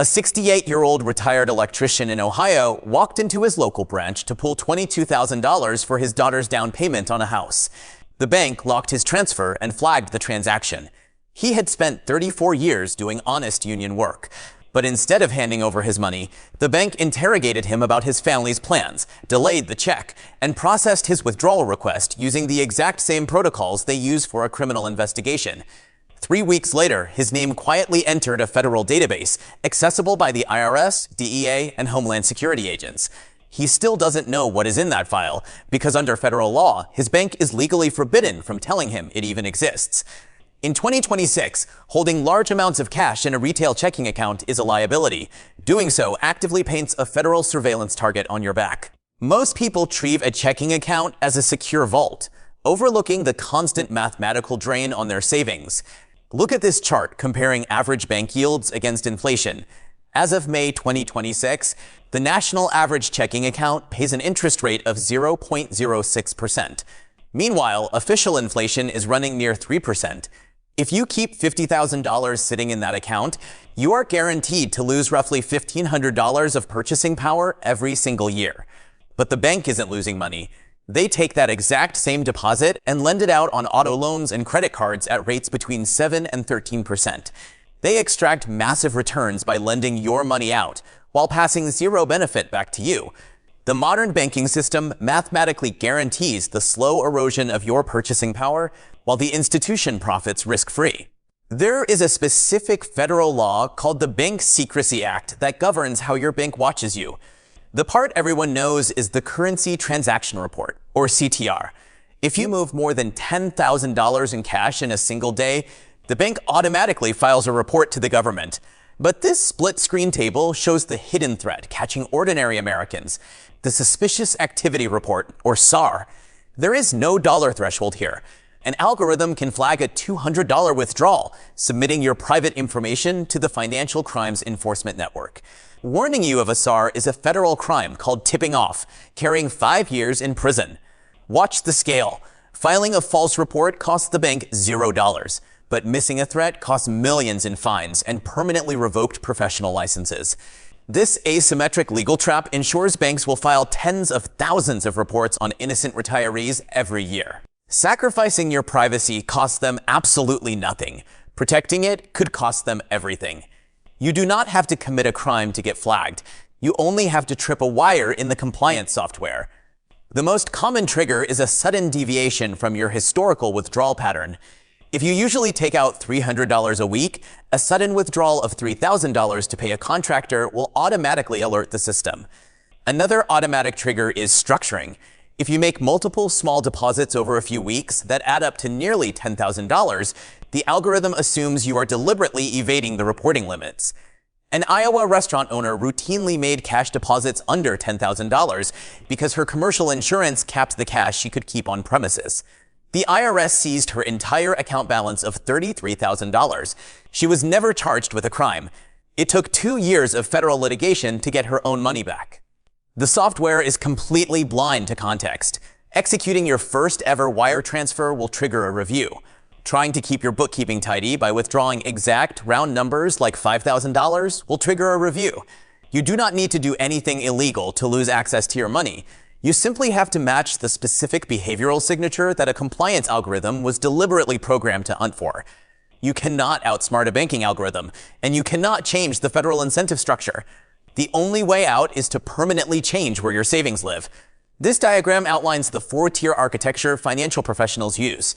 A 68-year-old retired electrician in Ohio walked into his local branch to pull $22,000 for his daughter's down payment on a house. The bank locked his transfer and flagged the transaction. He had spent 34 years doing honest union work. But instead of handing over his money, the bank interrogated him about his family's plans, delayed the check, and processed his withdrawal request using the exact same protocols they use for a criminal investigation. 3 weeks later, his name quietly entered a federal database, accessible by the IRS, DEA, and Homeland Security agents. He still doesn't know what is in that file, because under federal law, his bank is legally forbidden from telling him it even exists. In 2026, holding large amounts of cash in a retail checking account is a liability. Doing so actively paints a federal surveillance target on your back. Most people treat a checking account as a secure vault, overlooking the constant mathematical drain on their savings. Look at this chart comparing average bank yields against inflation. As of May 2026, the national average checking account pays an interest rate of 0.06%. Meanwhile, official inflation is running near 3%. If you keep $50,000 sitting in that account, you are guaranteed to lose roughly $1,500 of purchasing power every single year. But the bank isn't losing money. They take that exact same deposit and lend it out on auto loans and credit cards at rates between 7 and 13%. They extract massive returns by lending your money out, while passing zero benefit back to you. The modern banking system mathematically guarantees the slow erosion of your purchasing power, while the institution profits risk-free. There is a specific federal law called the Bank Secrecy Act that governs how your bank watches you. The part everyone knows is the Currency Transaction Report, or CTR. If you move more than $10,000 in cash in a single day, the bank automatically files a report to the government. But this split-screen table shows the hidden threat catching ordinary Americans, the Suspicious Activity Report, or SAR. There is no dollar threshold here. An algorithm can flag a $200 withdrawal, submitting your private information to the Financial Crimes Enforcement Network. Warning you of a SAR is a federal crime called tipping off, carrying 5 years in prison. Watch the scale. Filing a false report costs the bank $0, but missing a threat costs millions in fines and permanently revoked professional licenses. This asymmetric legal trap ensures banks will file tens of thousands of reports on innocent retirees every year. Sacrificing your privacy costs them absolutely nothing. Protecting it could cost them everything. You do not have to commit a crime to get flagged. You only have to trip a wire in the compliance software. The most common trigger is a sudden deviation from your historical withdrawal pattern. If you usually take out $300 a week, a sudden withdrawal of $3,000 to pay a contractor will automatically alert the system. Another automatic trigger is structuring. If you make multiple small deposits over a few weeks that add up to nearly $10,000, the algorithm assumes you are deliberately evading the reporting limits. An Iowa restaurant owner routinely made cash deposits under $10,000 because her commercial insurance capped the cash she could keep on premises. The IRS seized her entire account balance of $33,000. She was never charged with a crime. It took 2 years of federal litigation to get her own money back. The software is completely blind to context. Executing your first ever wire transfer will trigger a review. Trying to keep your bookkeeping tidy by withdrawing exact round numbers like $5,000 will trigger a review. You do not need to do anything illegal to lose access to your money. You simply have to match the specific behavioral signature that a compliance algorithm was deliberately programmed to hunt for. You cannot outsmart a banking algorithm, and you cannot change the federal incentive structure. The only way out is to permanently change where your savings live. This diagram outlines the 4-tier architecture financial professionals use.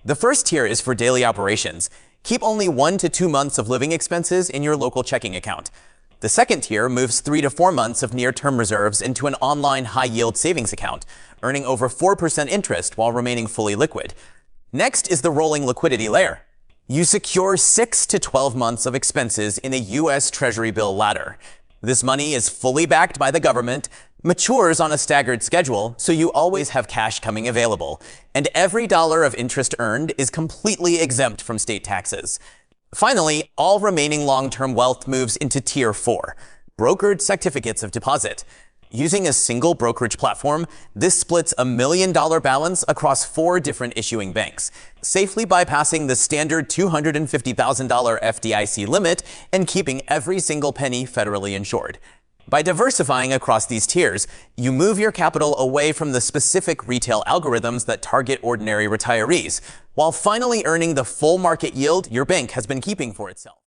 The first tier is for daily operations. Keep only 1 to 2 months of living expenses in your local checking account. The second tier moves 3 to 4 months of near-term reserves into an online high-yield savings account, earning over 4% interest while remaining fully liquid. Next is the rolling liquidity layer. You secure 6 to 12 months of expenses in a U.S. Treasury bill ladder. This money is fully backed by the government, matures on a staggered schedule, so you always have cash coming available, and every dollar of interest earned is completely exempt from state taxes. Finally, all remaining long-term wealth moves into Tier 4, brokered certificates of deposit. Using a single brokerage platform, this splits $1 million balance across 4 different issuing banks, safely bypassing the standard $250,000 FDIC limit and keeping every single penny federally insured. By diversifying across these tiers, you move your capital away from the specific retail algorithms that target ordinary retirees, while finally earning the full market yield your bank has been keeping for itself.